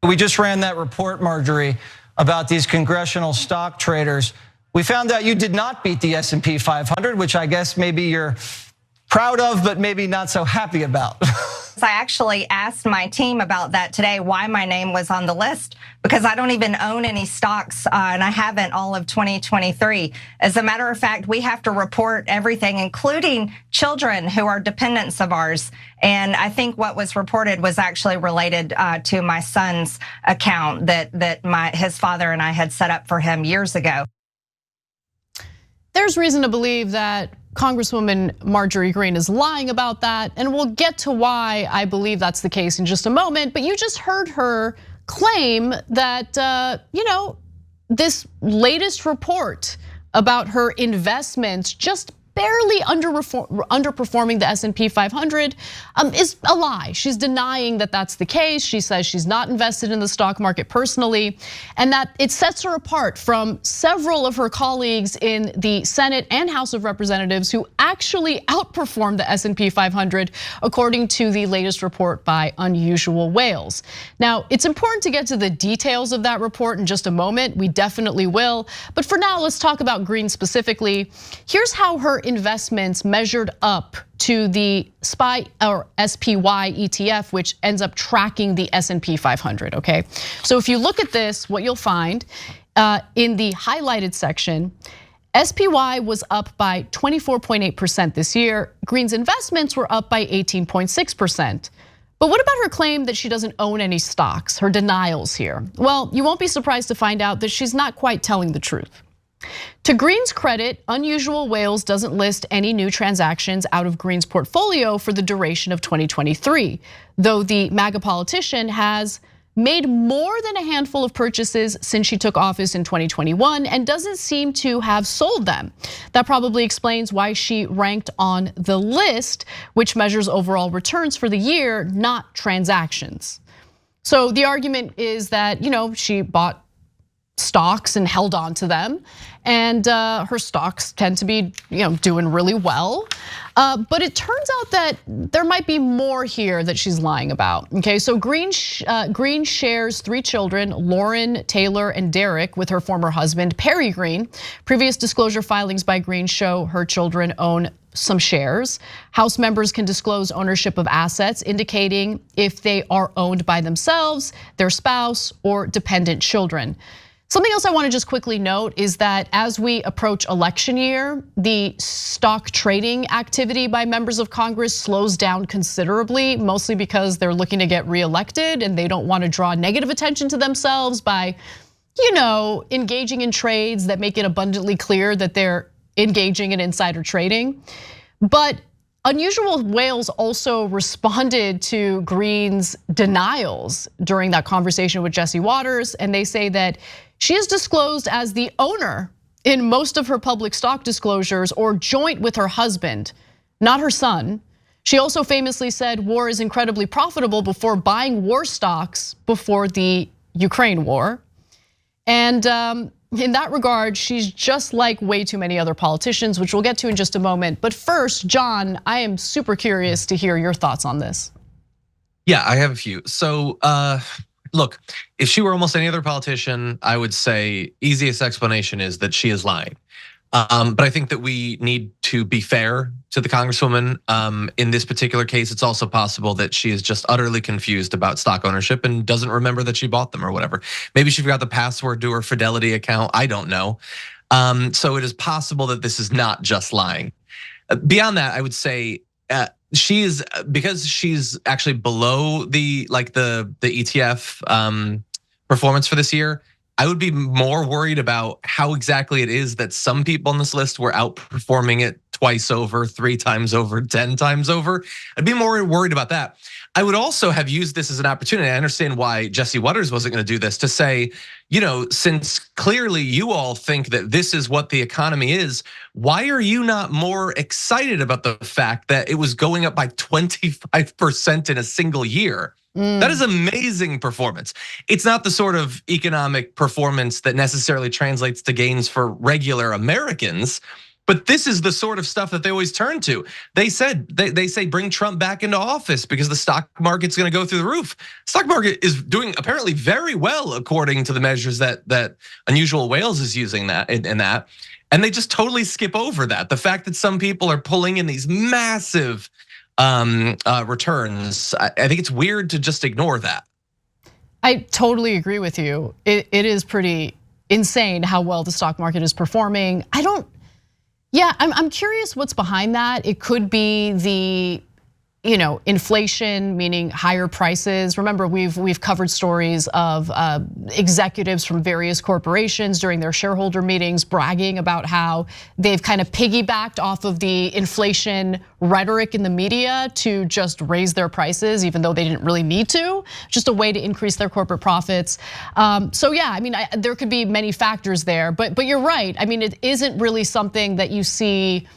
We just ran that report, Marjorie, about these congressional stock traders. We found out you did not beat the S&P 500, which I guess maybe you're proud of, but maybe not so happy about. I actually asked my team about that today, why my name was on the list, because I don't even own any stocks, and I haven't all of 2023. As a matter of fact, we have to report everything, including children who are dependents of ours. And I think what was reported was actually related to my son's account that his father and I had set up for him years ago. There's reason to believe that Congresswoman Marjorie Greene is lying about that, and we'll get to why I believe that's the case in just a moment. But you just heard her claim that, this latest report about her investments just barely underperforming the S&P 500 is a lie. She's denying that that's the case. She says she's not invested in the stock market personally, and that it sets her apart from several of her colleagues in the Senate and House of Representatives who actually outperformed the S&P 500, according to the latest report by Unusual Whales. Now, it's important to get to the details of that report in just a moment. We definitely will. But for now, let's talk about Greene specifically. Here's how her investments measured up to the SPY or SPY ETF, which ends up tracking the S&P 500, okay? So if you look at this, what you'll find in the highlighted section, SPY was up by 24.8% this year. Greene's investments were up by 18.6%. But what about her claim that she doesn't own any stocks, her denials here? Well, you won't be surprised to find out that she's not quite telling the truth. To Greene's credit, Unusual Whales doesn't list any new transactions out of Greene's portfolio for the duration of 2023, though the MAGA politician has made more than a handful of purchases since she took office in 2021 and doesn't seem to have sold them. That probably explains why she ranked on the list, which measures overall returns for the year, not transactions. So the argument is that, she bought stocks and held on to them, and her stocks tend to be doing really well. But it turns out that there might be more here that she's lying about. Okay, so Greene shares 3 children, Lauren, Taylor, and Derek, with her former husband, Perry Greene. Previous disclosure filings by Greene show her children own some shares. House members can disclose ownership of assets, indicating if they are owned by themselves, their spouse, or dependent children. Something else I want to just quickly note is that as we approach election year, the stock trading activity by members of Congress slows down considerably, mostly because they're looking to get reelected and they don't want to draw negative attention to themselves by, engaging in trades that make it abundantly clear that they're engaging in insider trading. But Unusual Whales also responded to Greene's denials during that conversation with Jesse Watters, and they say that she is disclosed as the owner in most of her public stock disclosures or joint with her husband, not her son. She also famously said war is incredibly profitable before buying war stocks before the Ukraine war. And in that regard, she's just like way too many other politicians, which we'll get to in just a moment. But first, John, I am super curious to hear your thoughts on this. Yeah, I have a few. So look, if she were almost any other politician, I would say easiest explanation is that she is lying. But I think that we need to be fair to the Congresswoman. In this particular case, it's also possible that she is just utterly confused about stock ownership and doesn't remember that she bought them or whatever. Maybe she forgot the password to her Fidelity account, I don't know. So it is possible that this is not just lying. Beyond that, I would say she is, because she's actually below the ETF performance for this year, I would be more worried about how exactly it is that some people on this list were outperforming it twice over, 3 times over, 10 times over. I'd be more worried about that. I would also have used this as an opportunity. I understand why Jesse Watters wasn't going to do this, to say, since clearly you all think that this is what the economy is, why are you not more excited about the fact that it was going up by 25% in a single year? That is amazing performance. It's not the sort of economic performance that necessarily translates to gains for regular Americans, But this is the sort of stuff that they always turn to. They say bring Trump back into office because the stock market's going to go through the roof. Stock market is doing apparently very well according to the measures that Unusual Whales is using and they just totally skip over that. The fact that some people are pulling in these massive returns, I think it's weird to just ignore that. I totally agree with you. It is pretty insane how well the stock market is performing. I'm curious what's behind that. It could be the inflation, meaning higher prices. Remember, we've covered stories of executives from various corporations during their shareholder meetings bragging about how they've kind of piggybacked off of the inflation rhetoric in the media to just raise their prices, even though they didn't really need to, just a way to increase their corporate profits. So yeah, I mean, there could be many factors there, but you're right. I mean, it isn't really something that you see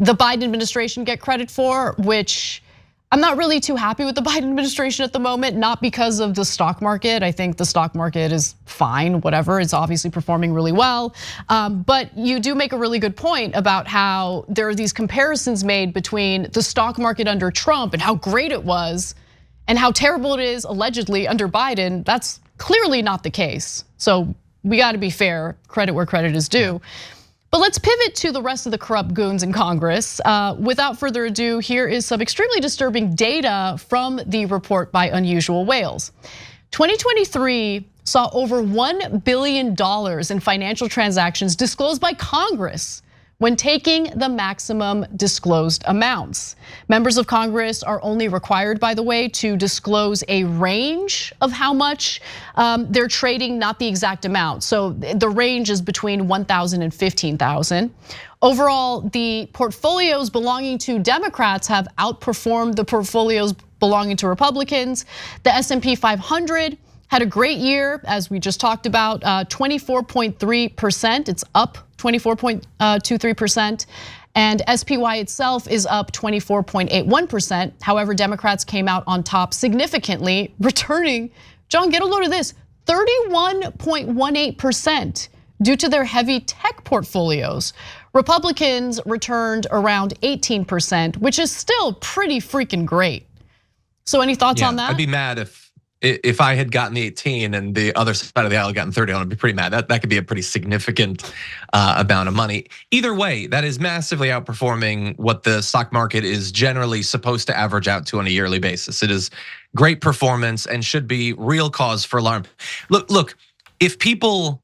the Biden administration get credit for, which I'm not really too happy with the Biden administration at the moment, not because of the stock market. I think the stock market is fine, whatever. It's obviously performing really well. But you do make a really good point about how there are these comparisons made between the stock market under Trump and how great it was and how terrible it is allegedly under Biden. That's clearly not the case. So we gotta be fair, credit where credit is due. But let's pivot to the rest of the corrupt goons in Congress. Without further ado, here is some extremely disturbing data from the report by Unusual Whales. 2023 saw over $1 billion in financial transactions disclosed by Congress when taking the maximum disclosed amounts. Members of Congress are only required, by the way, to disclose a range of how much they're trading, not the exact amount. So the range is between 1,000 and 15,000. Overall, the portfolios belonging to Democrats have outperformed the portfolios belonging to Republicans. The S&P 500 had a great year, as we just talked about, 24.3%. It's up 24.23%. And SPY itself is up 24.81%. However, Democrats came out on top significantly, returning, John, get a load of this, 31.18% due to their heavy tech portfolios. Republicans returned around 18%, which is still pretty freaking great. So any thoughts on that? I'd be mad if I had gotten the 18 and the other side of the aisle had gotten 30, I'd be pretty mad. That could be a pretty significant amount of money. Either way, that is massively outperforming what the stock market is generally supposed to average out to on a yearly basis. It is great performance and should be real cause for alarm. Look, if people,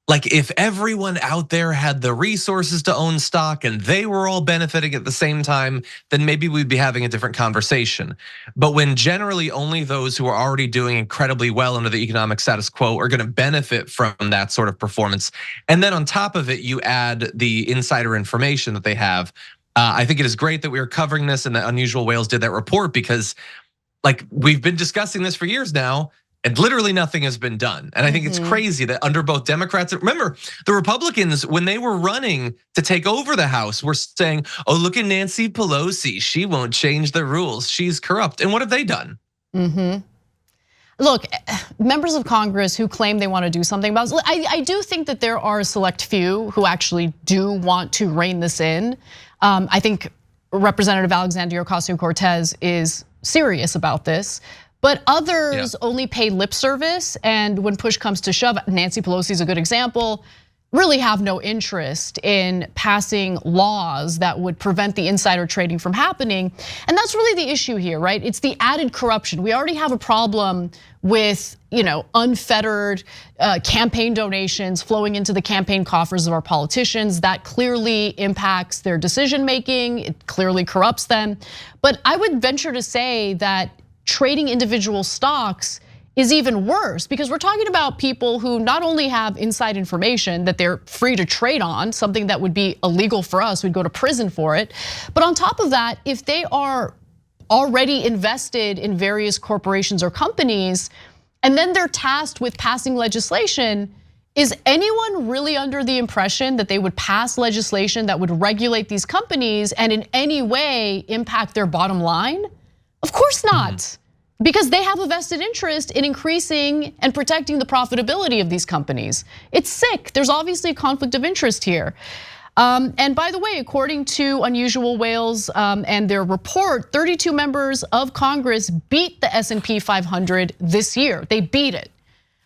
like if everyone out there had the resources to own stock and they were all benefiting at the same time, then maybe we'd be having a different conversation. But when generally only those who are already doing incredibly well under the economic status quo are gonna benefit from that sort of performance, and then on top of it, you add the insider information that they have, I think it is great that we are covering this and that Unusual Whales did that report, because like we've been discussing this for years now, and literally nothing has been done. And I think it's crazy that under both Democrats, remember the Republicans, when they were running to take over the House, were saying, oh, look at Nancy Pelosi, she won't change the rules, she's corrupt. And what have they done? Look, members of Congress who claim they want to do something about it, I do think that there are a select few who actually do want to rein this in. I think Representative Alexandria Ocasio-Cortez is serious about this. But others only pay lip service, and when push comes to shove, Nancy Pelosi is a good example, really have no interest in passing laws that would prevent the insider trading from happening. And that's really the issue here, right? It's the added corruption. We already have a problem with unfettered campaign donations flowing into the campaign coffers of our politicians. That clearly impacts their decision making, it clearly corrupts them. But I would venture to say that trading individual stocks is even worse, because we're talking about people who not only have inside information that they're free to trade on, something that would be illegal for us, we'd go to prison for it. But on top of that, if they are already invested in various corporations or companies, and then they're tasked with passing legislation, is anyone really under the impression that they would pass legislation that would regulate these companies and in any way impact their bottom line? Of course not, because they have a vested interest in increasing and protecting the profitability of these companies. It's sick, there's obviously a conflict of interest here. And by the way, according to Unusual Whales and their report, 32 members of Congress beat the S&P 500 this year. They beat it.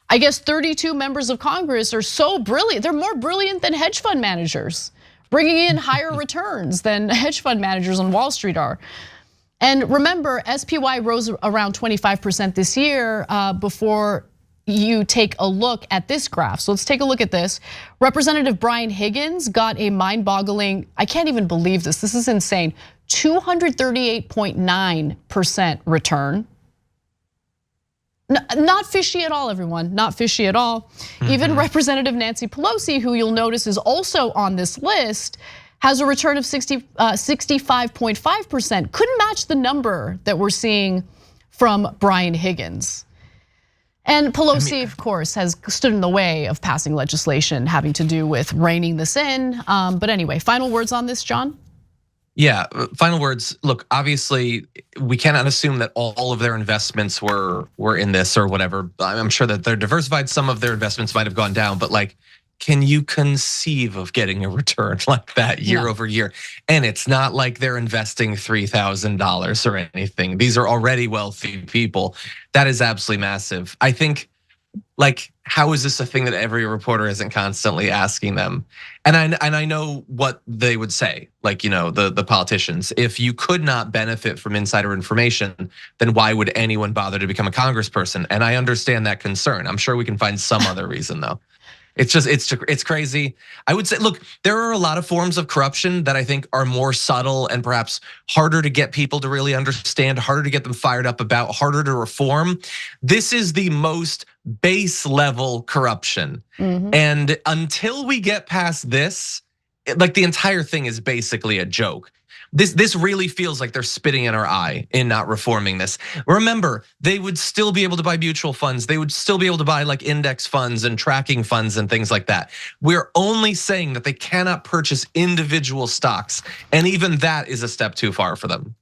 I guess 32 members of Congress are so brilliant. They're more brilliant than hedge fund managers, bringing in higher returns than hedge fund managers on Wall Street are. And remember, SPY rose around 25% this year before you take a look at this graph. So let's take a look at this. Representative Brian Higgins got a mind-boggling, I can't even believe this is insane, 238.9% return. Not fishy at all, everyone, not fishy at all. Even Representative Nancy Pelosi, who you'll notice is also on this list, has a return of 65.5%. Couldn't match the number that we're seeing from Brian Higgins. And Pelosi, of course, has stood in the way of passing legislation having to do with reining this in. But anyway, final words on this, John? Yeah, final words. Look, obviously, we cannot assume that all of their investments were in this or whatever. I'm sure that they're diversified. Some of their investments might have gone down, but like, can you conceive of getting a return like that year over year? And it's not like they're investing $3,000 or anything. These are already wealthy people. That is absolutely massive. I think, like, how is this a thing that every reporter isn't constantly asking them? And I know what they would say, like, you know, the politicians. If you could not benefit from insider information, then why would anyone bother to become a congressperson? And I understand that concern. I'm sure we can find some other reason though. It's crazy. I would say, look, there are a lot of forms of corruption that I think are more subtle and perhaps harder to get people to really understand, harder to get them fired up about, harder to reform. This is the most base level corruption. And until we get past this, like, the entire thing is basically a joke. This really feels like they're spitting in our eye in not reforming this. Remember, they would still be able to buy mutual funds. They would still be able to buy like index funds and tracking funds and things like that. We're only saying that they cannot purchase individual stocks. And even that is a step too far for them.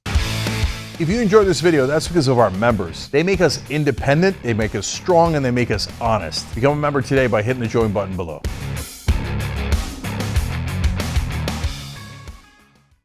If you enjoyed this video, that's because of our members. They make us independent, they make us strong, and they make us honest. Become a member today by hitting the join button below.